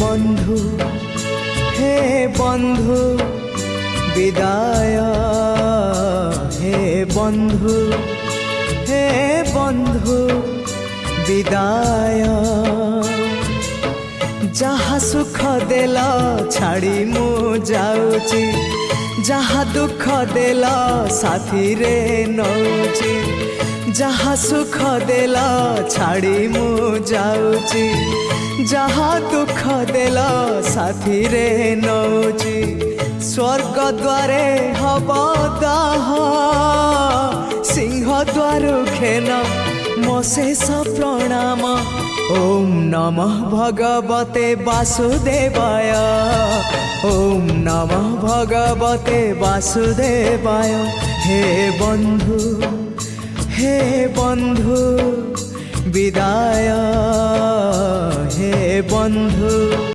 বন্ধু হে বন্ধু বিদায়, হে বন্ধু হে বন্ধু বিদায়। যাহা সুখ দেল ছাড়ি মু যাউছি, যাহা দুঃখ দেল সাথীরে নৌছি। যাহা সুখ দেল ছাড়ি মু যাউছি, যাহা দুঃখ দেল সাথীরে নৌছি। স্বর্গ দ্বারে হব দাহ, সিংহ দ্বারু ঘেন মো শেষ প্রণাম। ওম নমঃ ভগবতে বাসুদেবায়, ওম নমঃ ভগবতে বাসুদেবায়। হে বন্ধু হে বন্ধু বিদায়, হে বন্ধু।